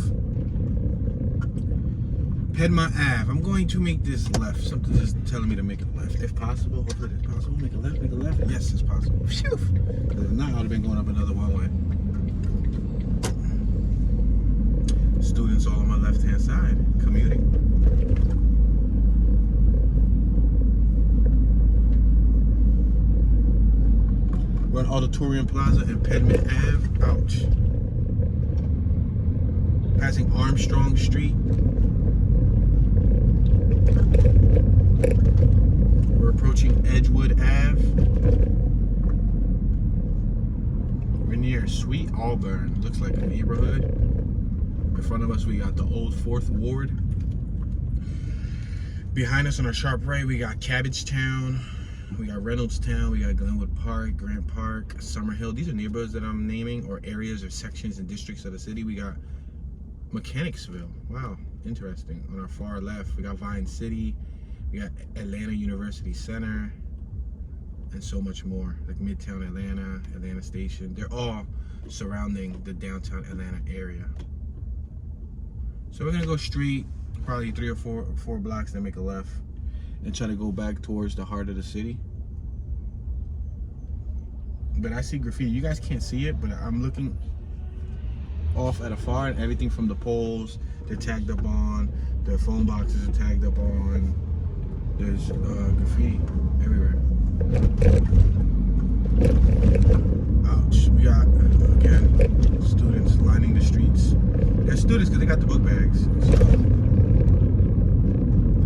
S1: Piedmont Ave. I'm going to make this left. Something's just telling me to make it left. If possible, hopefully it's possible. Make a left, make a left. Yes, it's possible. Phew. If not, I would have been going up another one way. Students all on my left-hand side, commuting. We're on Auditorium Plaza and Piedmont Ave. Ouch. Passing Armstrong Street. We're approaching Edgewood Ave. We're near Sweet Auburn. Looks like a neighborhood. In front of us, we got the old 4th Ward. Behind us on our sharp right, we got Cabbagetown. We got Reynoldstown, we got Glenwood Park, Grant Park, Summerhill. These are neighborhoods that I'm naming, or areas or sections and districts of the city. We got Mechanicsville. Wow, interesting. On our far left, we got Vine City, we got Atlanta University Center, and so much more. Like Midtown Atlanta, Atlanta Station. They're all surrounding the downtown Atlanta area. So we're gonna go straight, probably 3 or 4 blocks, then make a left, and try to go back towards the heart of the city. But I see graffiti. You guys can't see it, but I'm looking off at afar, and everything from the poles they're tagged up on, the phone boxes are tagged up on. There's graffiti everywhere. Ouch. We got, again, students lining the streets. They're students because they got the book bags. So,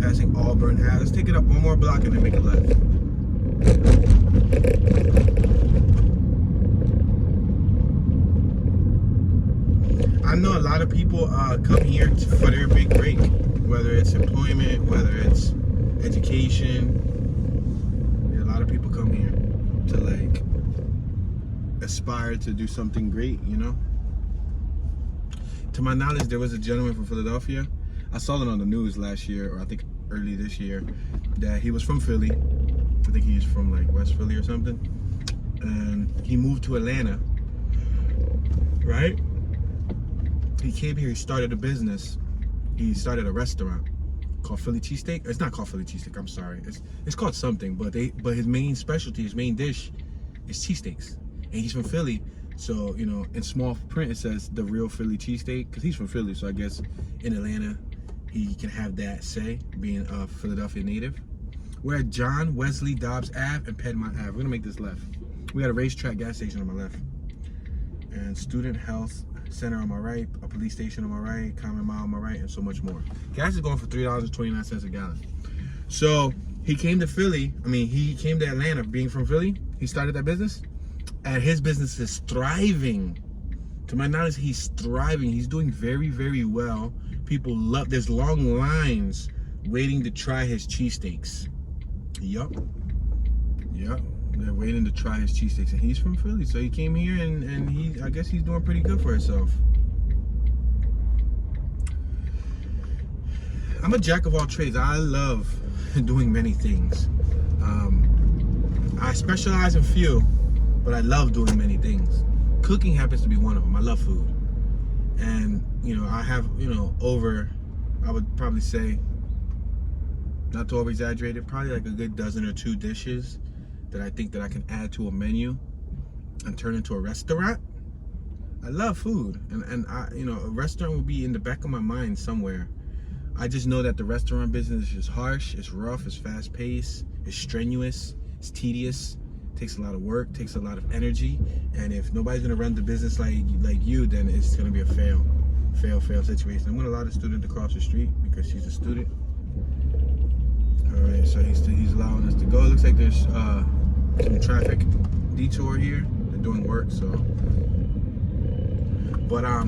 S1: passing Auburn Ave. Let's take it up one more block and then make a left. I know a lot of people come here for their big break, whether it's employment, whether it's education. Yeah, a lot of people come here to like aspire to do something great, you know. To my knowledge, there was a gentleman from Philadelphia. I saw it on the news last year, or I think early this year, that he was from Philly. I think he's from like West Philly or something, and he moved to Atlanta, right? He came here, he started a business. He started a restaurant called Philly Cheesesteak. It's not called Philly Cheesesteak, I'm sorry. It's called something, but his main specialty, his main dish is cheesesteaks. And he's from Philly, so, you know, in small print it says the real Philly cheesesteak, because he's from Philly, so I guess in Atlanta he can have that say, being a Philadelphia native. We're at John Wesley Dobbs Ave and Piedmont Ave. We're gonna make this left. We got a racetrack gas station on my left, and Student Health Center on my right, a police station on my right, Common Mile on my right, and so much more. Gas is going for $3.29 a gallon. So he came to Philly. I mean, he came to Atlanta, being from Philly. He started that business, and his business is thriving. To my knowledge, he's thriving. He's doing very, very well. People love. There's long lines waiting to try his cheesesteaks. Yup. They're waiting to try his cheesesteaks, and he's from Philly, so he came here, and I guess he's doing pretty good for himself. I'm a jack of all trades. I love doing many things. I specialize in few, but I love doing many things. Cooking happens to be one of them. I love food, and you know, I have, you know, I would probably say, not to over exaggerate it, probably like a good dozen or two dishes that I think that I can add to a menu and turn into a restaurant. I love food, and I, you know, a restaurant will be in the back of my mind somewhere. I just know that the restaurant business is harsh, it's rough, it's fast paced, it's strenuous, it's tedious, takes a lot of work, takes a lot of energy, and if nobody's gonna run the business like you, then it's gonna be a fail situation. I'm gonna allow the student to cross the street because she's a student. All right, so he's allowing us to go. It looks like there's some traffic detour here. They're doing work, so. But I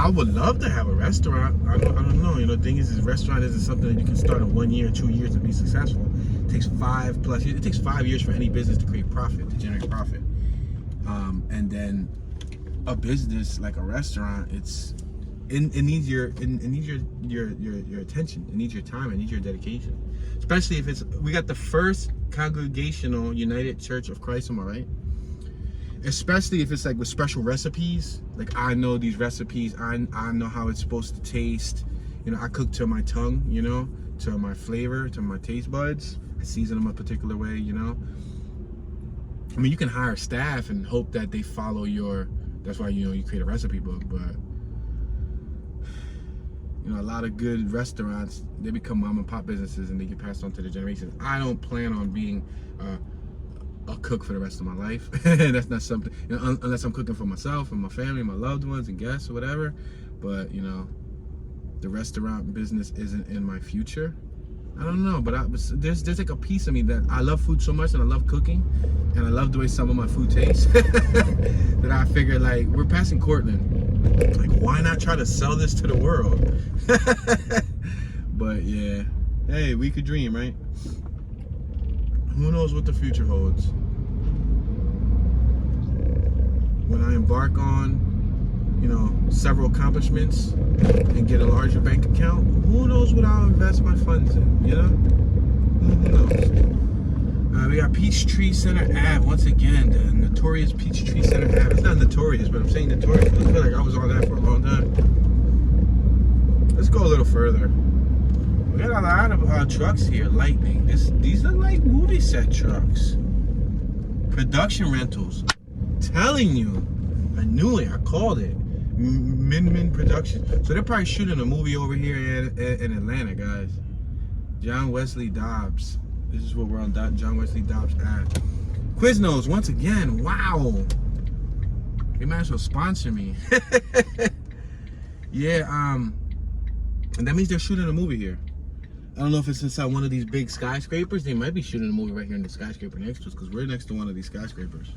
S1: would love to have a restaurant. I don't know. You know, the thing is, restaurant isn't something that you can start in 1 year, 2 years and be successful. It takes 5+ years. It takes 5 years for any business to create profit, to generate profit. And then a business like a restaurant, it needs your attention. It needs your time. It needs your dedication. Especially if we got the First Congregational United Church of Christ, am I right? Especially if it's like with special recipes. Like, I know these recipes. I know how it's supposed to taste. You know, I cook to my tongue, you know, to my flavor, to my taste buds. I season them a particular way, you know. I mean, you can hire staff and hope that they follow that's why, you know, you create a recipe book, but you know, a lot of good restaurants, they become mom and pop businesses and they get passed on to the generations. I don't plan on being a cook for the rest of my life. That's not something, you know, unless I'm cooking for myself and my family, my loved ones and guests or whatever. But, you know, the restaurant business isn't in my future. I don't know, but there's like a piece of me that I love food so much, and I love cooking, and I love the way some of my food tastes, that I figured, like, we're passing Cortland. Like, why not try to sell this to the world? But yeah, hey, we could dream, right? Who knows what the future holds? When I embark on, you know, several accomplishments and get a larger bank account, who knows what I'll invest my funds in, you know? Who knows? We got Peachtree Center Ave, once again, the notorious Peachtree Center Ave. It's not notorious, but I'm saying notorious because I feel like I was on that for a long time. Let's go a little further. We got a lot of trucks here, lightning. These look like movie set trucks. Production rentals. Telling you, I knew it, I called it. Min Production. So they're probably shooting a movie over here in Atlanta, guys. John Wesley Dobbs. This is what we're on John Wesley Dobbs at. Quiznos, once again, wow. They might as well sponsor me. Yeah, and that means they're shooting a movie here. I don't know if it's inside one of these big skyscrapers. They might be shooting a movie right here in the skyscraper next to us, because we're next to one of these skyscrapers.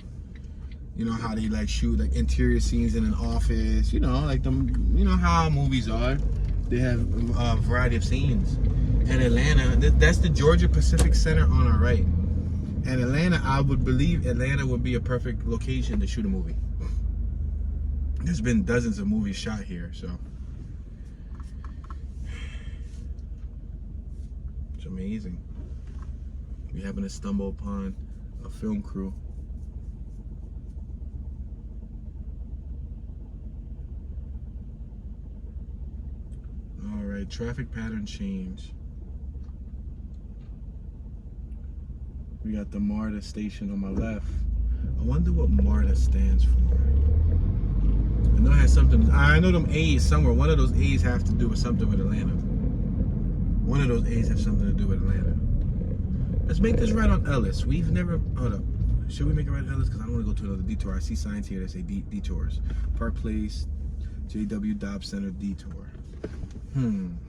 S1: You know how they like shoot like interior scenes in an office, you know, like them, you know how movies are. They have a variety of scenes. And Atlanta, that's the Georgia Pacific Center on our right. And Atlanta, I would believe Atlanta would be a perfect location to shoot a movie. There's been dozens of movies shot here, so. It's amazing. We happen to stumble upon a film crew. All right, traffic pattern change. We got the MARTA station on my left. I wonder what MARTA stands for. I know it has something. I know them A's somewhere. One of those A's have to do with something with Atlanta. One of those A's have something to do with Atlanta. Let's make this right on Ellis. We've never. Hold up. Should we make it right on Ellis? Because I don't want to go to another detour. I see signs here that say detours. Park Place, J.W. Dobbs Center detour. I'm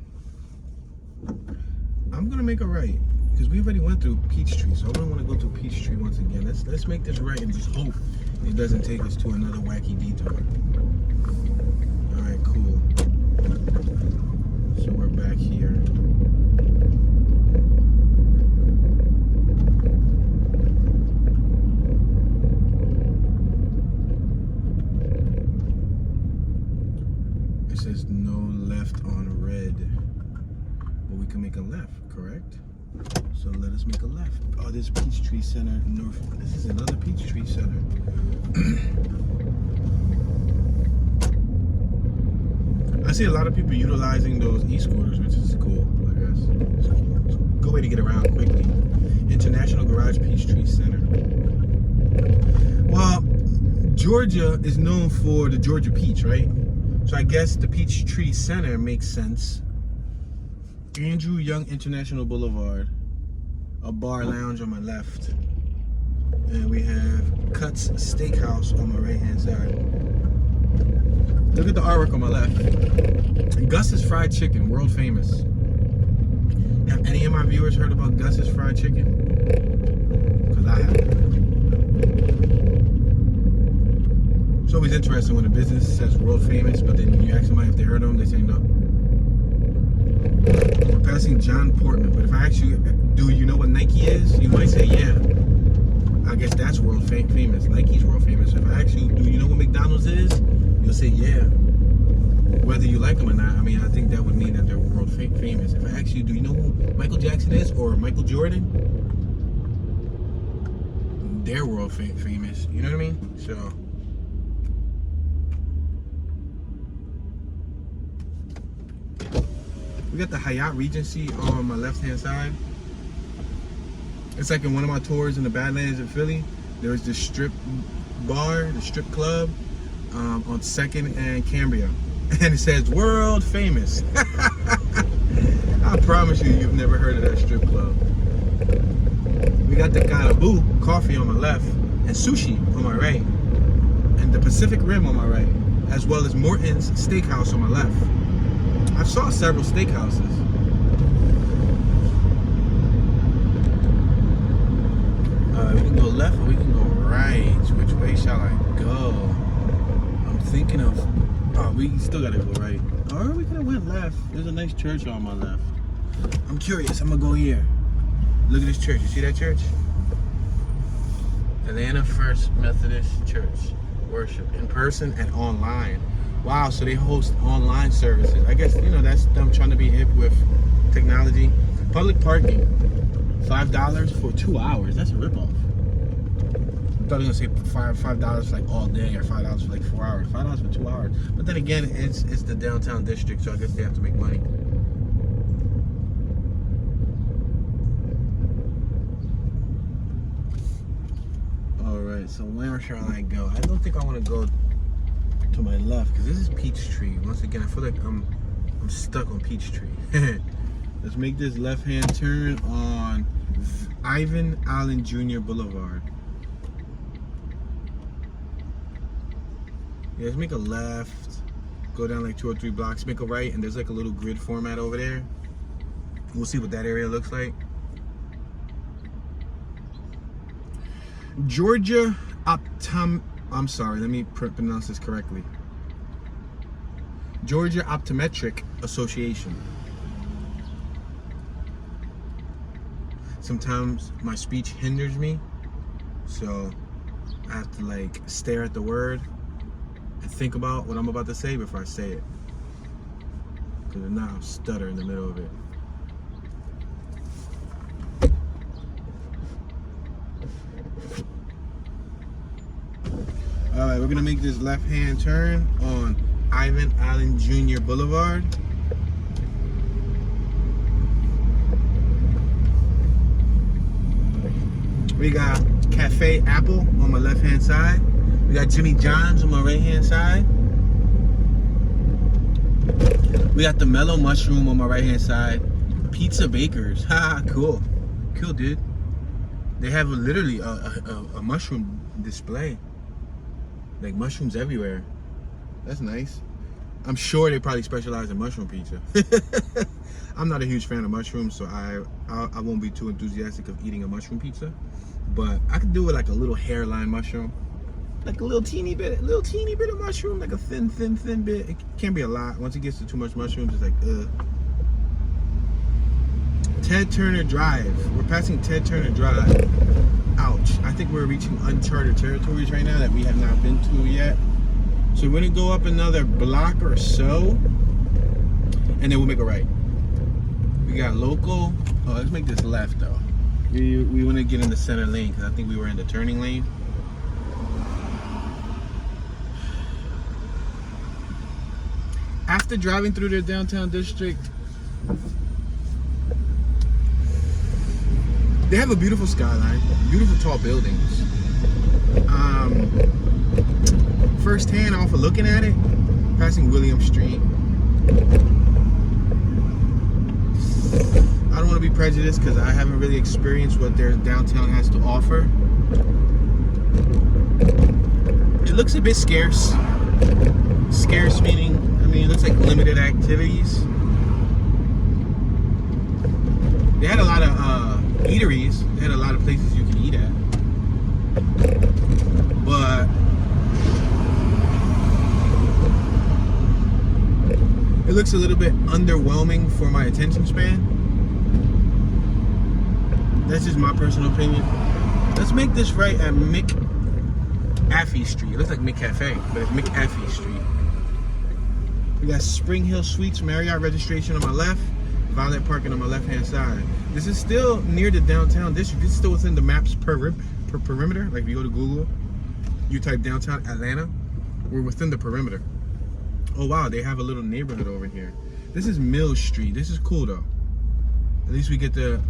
S1: gonna make it right because we already went through Peachtree, so I don't want to go through Peachtree once again. Let's make this right and just hope it doesn't take us to another wacky detour. All right, cool. So we're back here. It says no left on red, but we can make a left, correct? So let us make a left. Oh, this Peachtree Center North. This is another Peachtree Center. I see a lot of people utilizing those e-scooters, which is cool, I guess. It's a good way to get around quickly. International Garage Peachtree Center. Well, Georgia is known for the Georgia peach, right? So I guess the Peachtree Center makes sense. Andrew Young International Boulevard. A bar lounge on my left. And we have Cuts Steakhouse on my right hand side. Look at the artwork on my left. Gus's Fried Chicken, world famous. Have any of my viewers heard about Gus's Fried Chicken? Because I haven't. It's always interesting when a business says world famous, but then you ask somebody if they heard of them, they say no. We're passing John Portman, but if I ask you, do you know what Nike is? You might say, yeah. I guess that's world famous. Nike's world famous. If I ask you, do you know what McDonald's is? You'll say, yeah. Whether you like them or not, I mean, I think that would mean that they're world famous. If I ask you, do you know who Michael Jackson is or Michael Jordan? They're world famous. You know what I mean? So. We got the Hyatt Regency on my left-hand side. It's like in one of my tours in the Badlands in Philly. There was this strip bar, the strip club, on 2nd and Cambria. And it says, world famous. I promise you, you've never heard of that strip club. We got the Caribou coffee on my left, and sushi on my right, and the Pacific Rim on my right, as well as Morton's Steakhouse on my left. I saw several steakhouses. We can go left or we can go right. Which way shall I go? I'm thinking of. Oh, we still gotta go right. Or we could have went left. There's a nice church on my left. I'm curious. I'm gonna go here. Look at this church. You see that church? Atlanta First Methodist Church. Worship in person and online. Wow, so they host online services. I guess, you know, that's them trying to be hip with technology. Public parking, $5 for 2 hours. That's a ripoff. I thought he was gonna say $5 for like all day or $5 for like 4 hours. $5 for 2 hours. But then again, it's the downtown district, so I guess they have to make money. All right, so where shall I go? I don't think I want to go to my left because this is Peachtree. Once again, I feel like I'm stuck on Peachtree. Let's make this left-hand turn on Ivan Allen Jr. Boulevard. Yeah, let's make a left, go down like 2 or 3 blocks, make a right, and there's like a little grid format over there. We'll see what that area looks like. Georgia I'm sorry, let me pronounce this correctly. Georgia Optometric Association. Sometimes my speech hinders me, so I have to like stare at the word and think about what I'm about to say before I say it. Because if not, I'll stutter in the middle of it. Alright, we're gonna make this left-hand turn on Ivan Allen Jr. Boulevard. We got Cafe Apple on my left-hand side. We got Jimmy John's on my right-hand side. We got the Mellow Mushroom on my right-hand side. Pizza Bakers. Ha, cool. Cool, dude. They have literally a mushroom display. Like mushrooms everywhere. That's nice. I'm sure they probably specialize in mushroom pizza. I'm not a huge fan of mushrooms, so I won't be too enthusiastic of eating a mushroom pizza. But I could do it like a little hairline mushroom. Like a little teeny bit of mushroom, like a thin bit. It can't be a lot. Once it gets to too much mushrooms, it's like, ugh. Ted Turner Drive. We're passing Ted Turner Drive. Ouch. I think we're reaching uncharted territories right now that we have not been to yet. So we're gonna go up another block or so, and then we'll make a right. We got local. Oh, let's make this left though. We want to get in the center lane because I think we were in the turning lane. After driving through the downtown district, they have a beautiful skyline, beautiful tall buildings. Firsthand, off of looking at it, passing William Street. I don't want to be prejudiced because I haven't really experienced what their downtown has to offer. It looks a bit scarce. Scarce meaning, I mean, it looks like limited activities. They had a lot of eateries. They had a lot of places you can eat at. But it looks a little bit underwhelming for my attention span. That's just my personal opinion. Let's make this right at McAfee Street. It looks like McCafe, but it's McAfee Street. We got Spring Hill Suites Marriott registration on my left, valet parking on my left-hand side. This is still near the downtown district. This is still within the maps perimeter. Like if you go to Google, you type downtown Atlanta, we're within the perimeter. Oh wow, they have a little neighborhood over here. This is Mill Street. This is cool though. At least we get to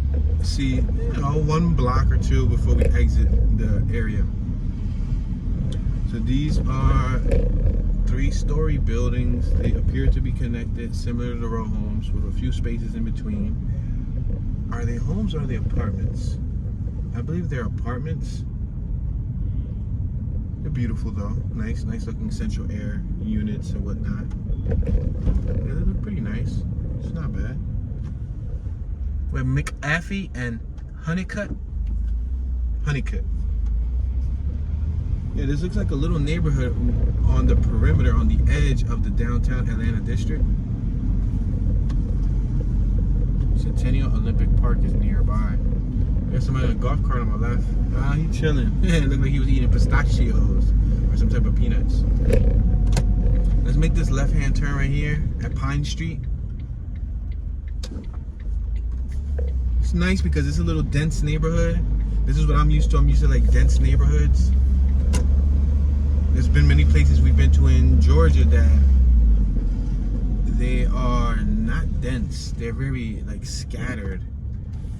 S1: see, you know, 1 block or 2 before we exit the area. So these are 3-story buildings. They appear to be connected, similar to row homes, with a few spaces in between. Are they homes or are they apartments? I believe they're apartments. They're beautiful though. Nice looking central air units and whatnot. Yeah, they look pretty nice. It's not bad. We have McAfee and Honeycutt. Yeah, this looks like a little neighborhood on the perimeter, on the edge of the downtown Atlanta district. Centennial Olympic Park is nearby. There's somebody on a golf cart on my left. Ah, he chilling. It looked like he was eating pistachios or some type of peanuts. Let's make this left-hand turn right here at Pine Street. It's nice because it's a little dense neighborhood. This is what I'm used to. I'm used to like dense neighborhoods. There's been many places we've been to in Georgia that they are not dense. They're very like scattered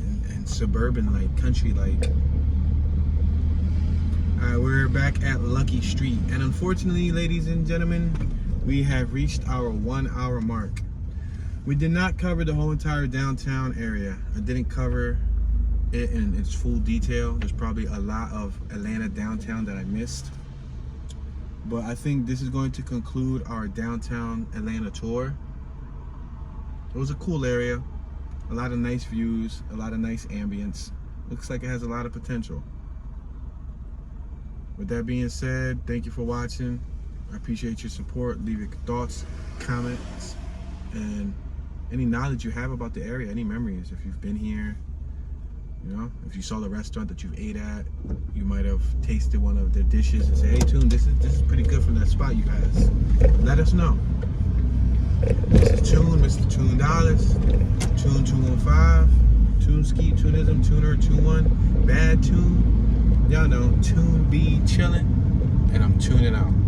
S1: and suburban, like country like. Alright, we're back at Lucky Street. And unfortunately, ladies and gentlemen, we have reached our 1 hour mark. We did not cover the whole entire downtown area. I didn't cover it in its full detail. There's probably a lot of Atlanta downtown that I missed. But I think this is going to conclude our downtown Atlanta tour. It was a cool area. A lot of nice views, a lot of nice ambience. Looks like it has a lot of potential. With that being said, thank you for watching. I appreciate your support. Leave your thoughts, comments, and any knowledge you have about the area, any memories. If you've been here, you know, if you saw the restaurant that you've ate at, you might have tasted one of their dishes and say, hey, Toon, this is pretty good from that spot, you guys. Let us know. This is Toon, Mr. Toon Dollars, Toon 215, Toon Ski, Toonism, Tuner 21, Bad Toon. Y'all know, Toon be chillin', and I'm tuning out.